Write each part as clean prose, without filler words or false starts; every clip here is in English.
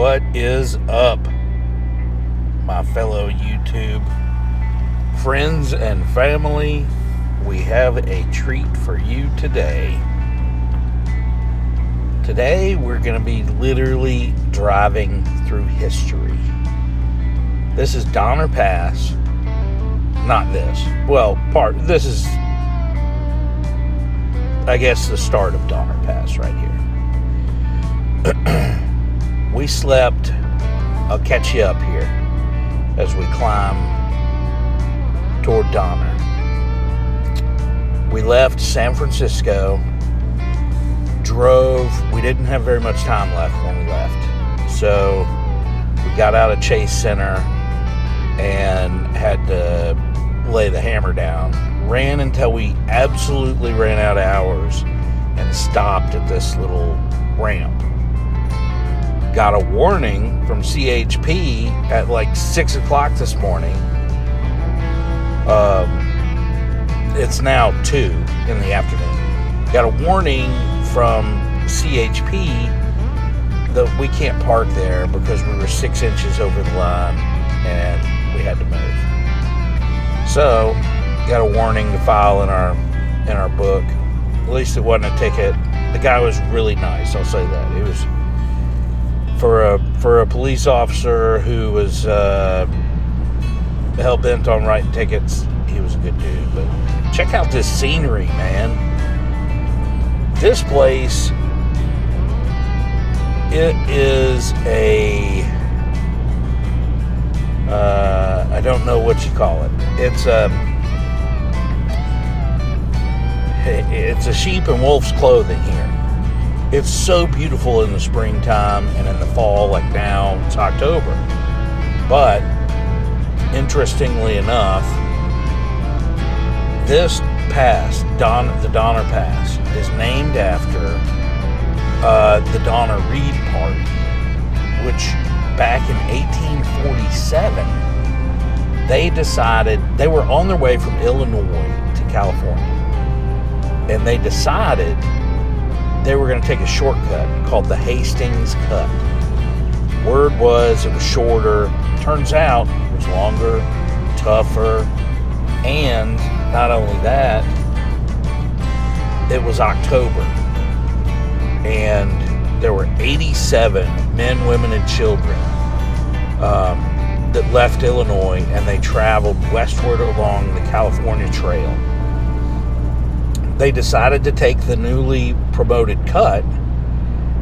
What is up, my fellow YouTube friends and family? We have a treat for you today. Today we're going to be literally driving through history. This is Donner Pass. Not this. Well, this is, I guess, the start of Donner Pass right here. We slept. I'll catch you up here as we climb toward Donner. We left San Francisco, drove. We didn't have very much time left when we left, so we got out of Chase Center and had to lay the hammer down. Ran until we absolutely ran out of hours and stopped at this little ramp. Got a warning from CHP at like 6 o'clock this morning. It's now 2 in the afternoon. Got a warning from CHP that we can't park there because we were 6 inches over the line and we had to move. So, got a warning to file in our book. At least it wasn't a ticket. The guy was really nice, I'll say that. It was for a police officer who was hell-bent on writing tickets. He was a good dude. But check out this scenery, man. This place, it is a I don't know what you call it. It's a sheep in wolf's clothing here. It's so beautiful in the springtime and in the fall, like now, it's October. But, interestingly enough, this pass, the Donner Pass, is named after the Donner Reed Party, which back in 1847, they decided, they were on their way from Illinois to California, and they decided they were going to take a shortcut called the Hastings Cut. Word was it was shorter. Turns out it was longer, tougher, and not only that, it was October. And there were 87 men, women, and children that left Illinois, and they traveled westward along the California Trail. They decided to take the newly promoted cut,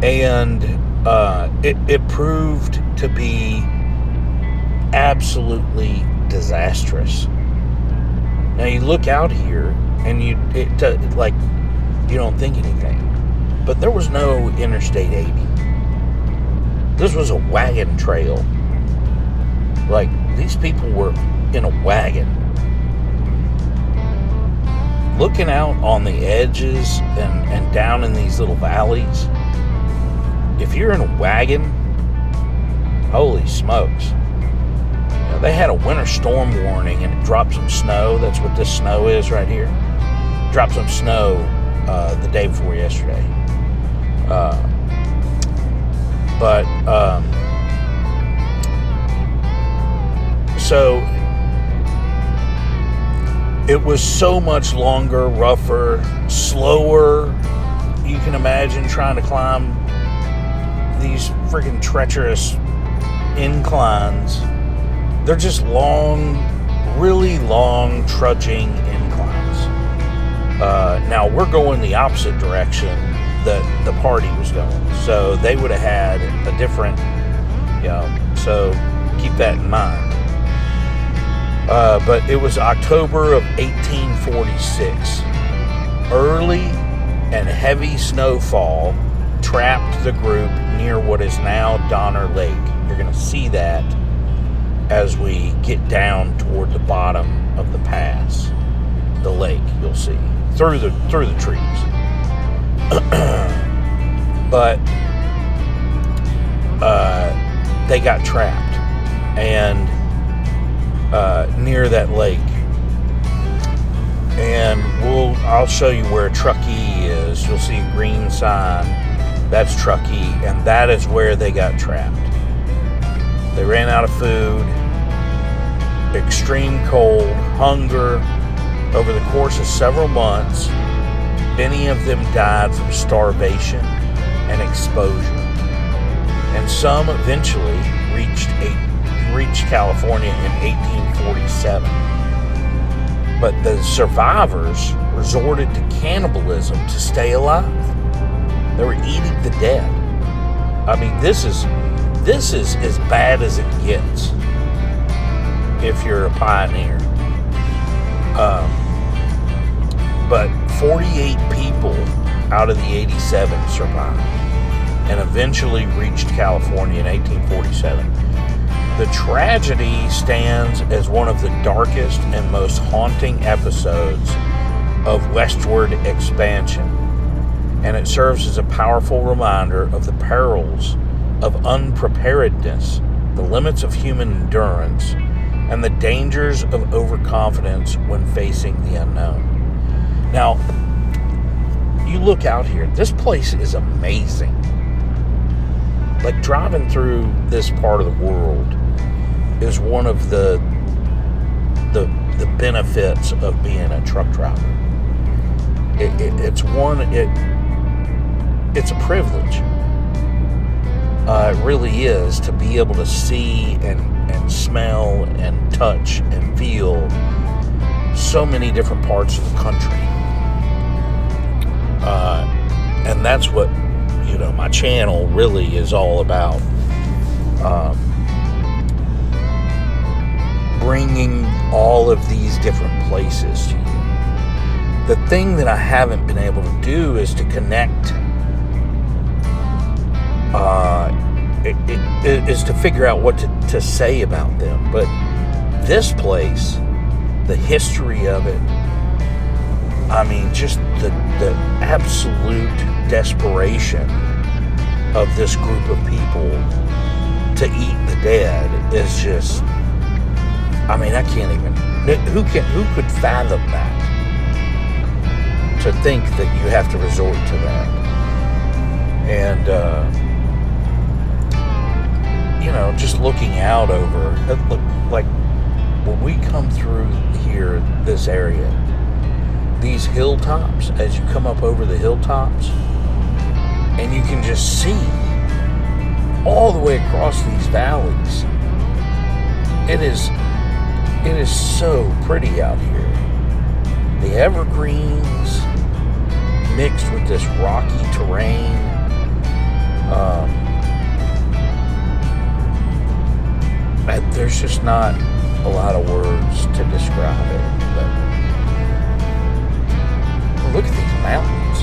and it proved to be absolutely disastrous. Now you look out here, and you don't think anything, but there was no Interstate 80. This was a wagon trail. Like, these people were in a wagon. Looking out on the edges and down in these little valleys, if you're in a wagon, holy smokes. You know, they had a winter storm warning and it dropped some snow. That's what this snow is right here. Dropped some snow the day before yesterday. So it was so much longer, rougher, slower. You can imagine trying to climb these freaking treacherous inclines. They're just long, really long, trudging inclines. Now, we're going the opposite direction that the party was going. So they would have had a different, so keep that in mind. But it was October of 1846. Early and heavy snowfall trapped the group near what is now Donner Lake. You're going to see that as we get down toward the bottom of the pass. The lake, you'll see, through the trees. But they got trapped and near that lake, and I'll show you where Truckee is. You'll see a green sign. That's Truckee, and that is where they got trapped. They ran out of food, extreme cold, hunger. Over the course of several months, many of them died from starvation and exposure. And some eventually reached California in 1847. But the survivors resorted to cannibalism to stay alive. They were eating the dead. I mean, this is as bad as it gets if you're a pioneer. But 48 people out of the 87 survived and eventually reached California in 1847. The tragedy stands as one of the darkest and most haunting episodes of westward expansion, and it serves as a powerful reminder of the perils of unpreparedness, the limits of human endurance, and the dangers of overconfidence when facing the unknown. Now, you look out here, this place is amazing. Like, driving through this part of the world is one of the benefits of being a truck driver. It's a privilege. It really is, to be able to see and smell and touch and feel so many different parts of the country. And that's what, my channel really is all about. Bringing all of these different places to you. The thing that I haven't been able to do is to connect, is to figure out what to say about them. But this place, the history of it, I mean, just the absolute desperation of this group of people to eat the dead is just, I mean, I can't even, who could fathom that? To think that you have to resort to that. And, just looking out over, like, when we come through here, this area, these hilltops, as you come up over the hilltops, and you can just see all the way across these valleys. It is so pretty out here. The evergreens mixed with this rocky terrain. There's just not a lot of words to describe it. But look at these mountains.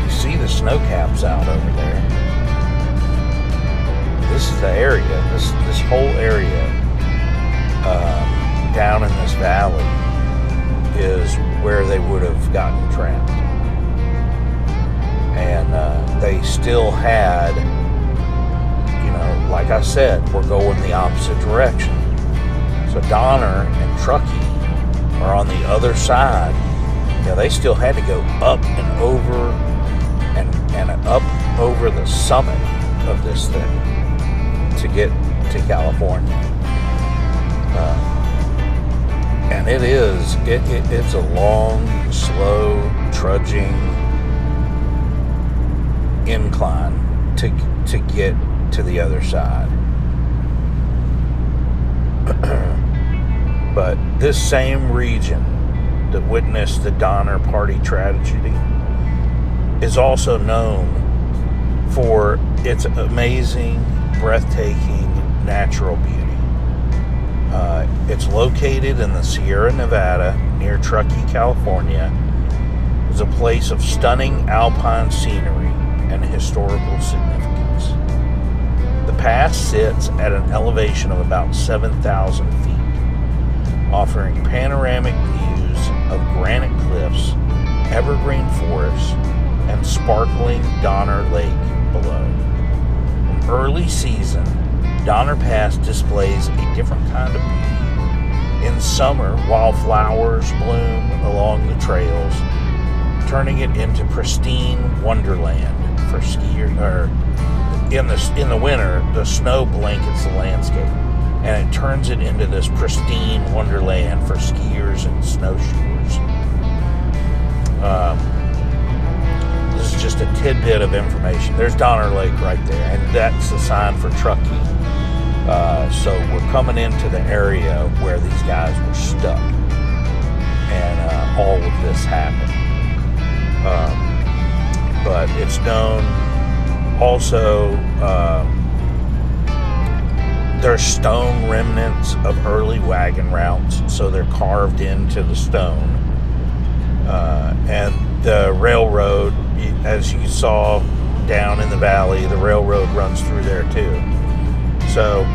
You see the snow caps out over there. This is the area. This whole area down in this valley is where they would have gotten trapped. And they still had, like I said, we're going the opposite direction. So Donner and Truckee are on the other side. They still had to go up and over and up over the summit of this thing to get to California. And it's a long, slow, trudging incline to get to the other side. But this same region that witnessed the Donner Party tragedy is also known for its amazing, breathtaking natural beauty. It's located in the Sierra Nevada near Truckee, California. It's a place of stunning alpine scenery and historical significance. The pass sits at an elevation of about 7,000 feet, offering panoramic views of granite cliffs, evergreen forests, and sparkling Donner Lake below. In early season, Donner Pass displays a different kind of beauty. In summer, wildflowers bloom along the trails, turning it into pristine wonderland for skiers, in the winter, the snow blankets the landscape, and it turns it into this pristine wonderland for skiers and snowshoers. This is just a tidbit of information. There's Donner Lake right there, and that's a sign for Truckee. So we're coming into the area where these guys were stuck, and all of this happened. But it's known also, there's stone remnants of early wagon routes, so they're carved into the stone. And the railroad, as you saw down in the valley, the railroad runs through there too. So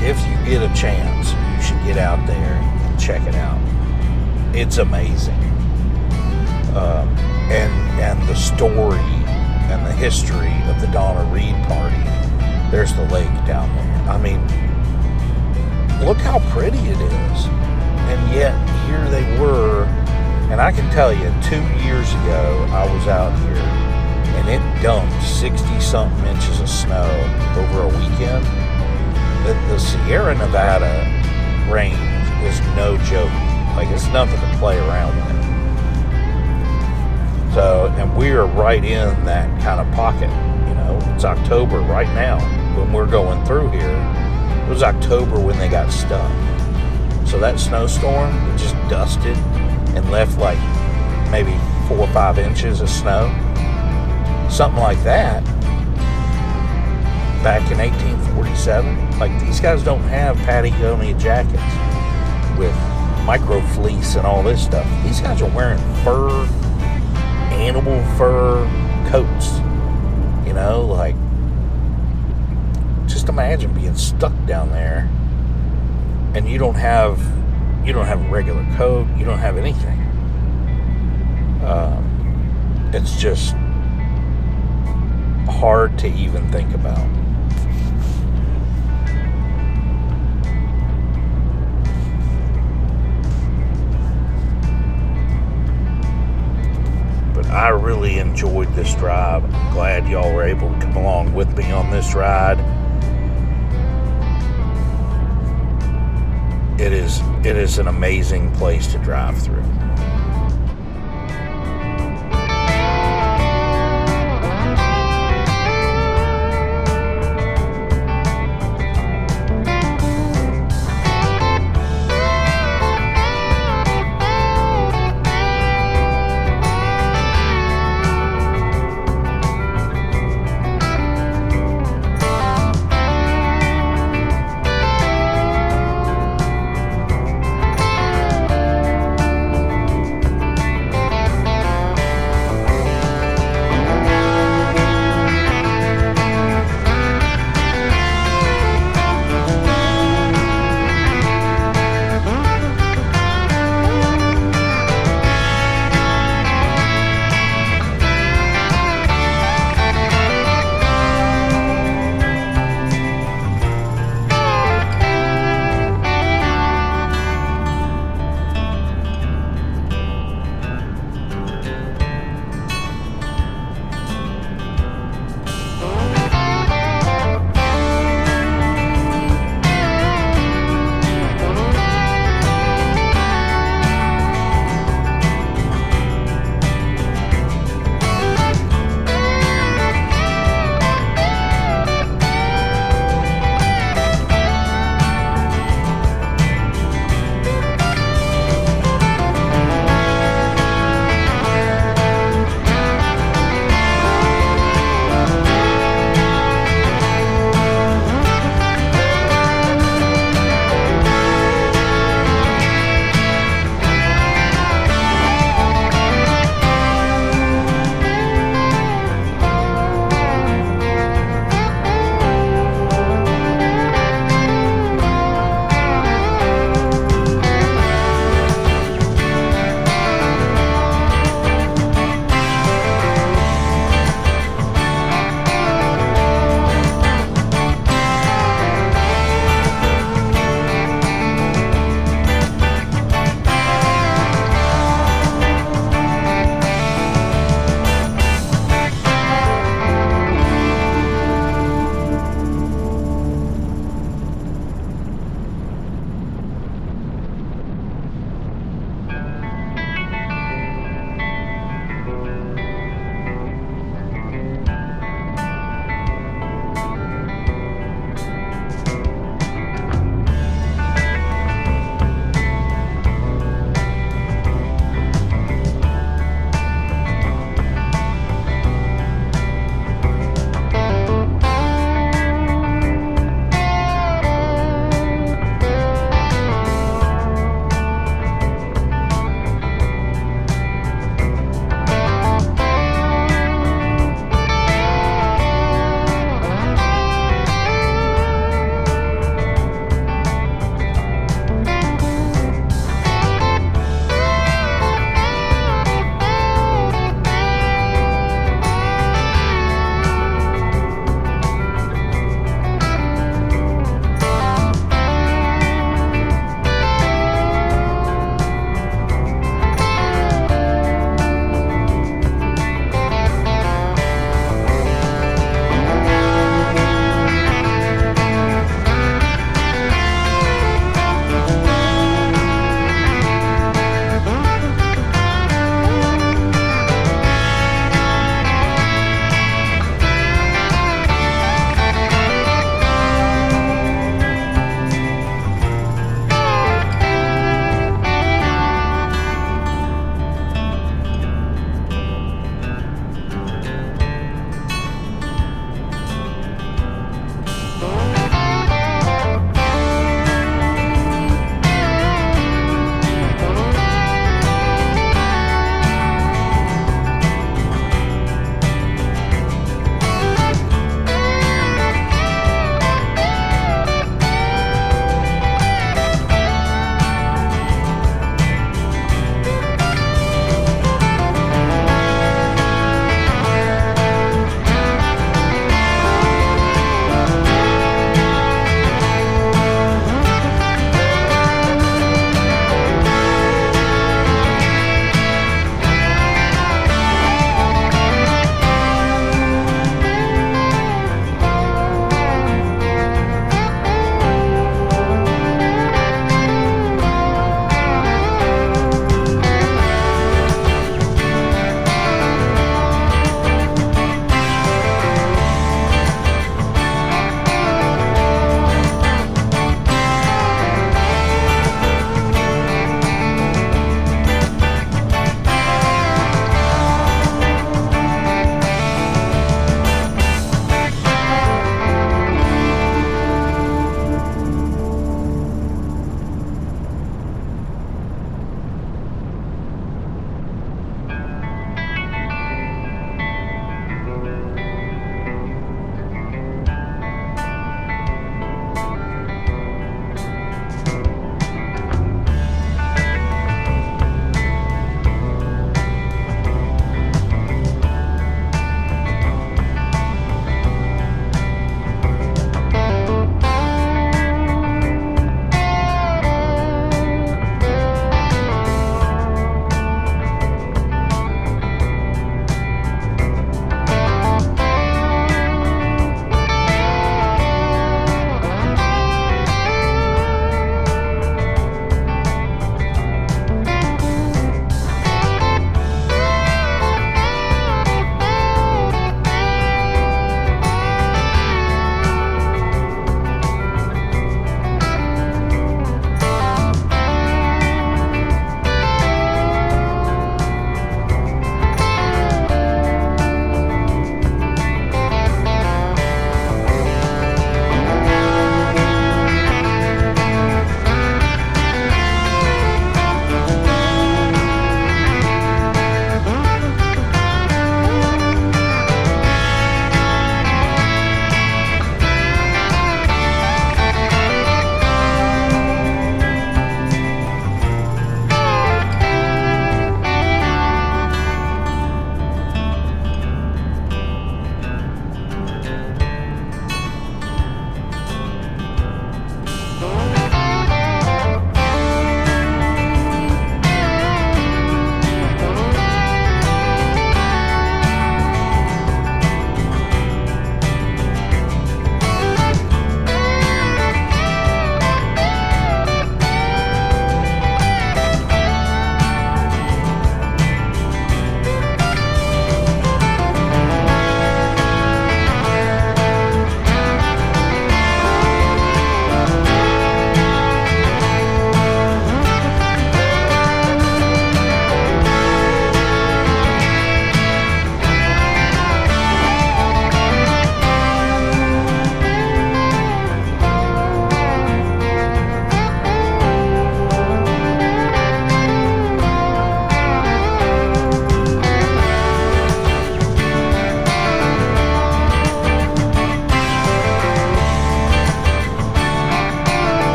if you get a chance, you should get out there and check it out. It's amazing. And the story and the history of the Donner Reed party. There's the lake down there. I mean, look how pretty it is. And yet, here they were. And I can tell you, 2 years ago, I was out here, and it dumped 60-something inches of snow over a weekend. The Sierra Nevada range is no joke. Like, it's nothing to play around with. So, and we are right in that kind of pocket. You know, it's October right now when we're going through here. It was October when they got stuck. So that snowstorm just dusted and left like maybe 4 or 5 inches of snow. Something like that. Back in 1847. Like, these guys don't have Patagonia jackets with micro fleece and all this stuff. These guys are wearing fur, animal fur coats. You know, like, just imagine being stuck down there and you don't have a regular coat, you don't have anything. It's just hard to even think about. But I really enjoyed this drive. I'm glad y'all were able to come along with me on this ride. It is an amazing place to drive through.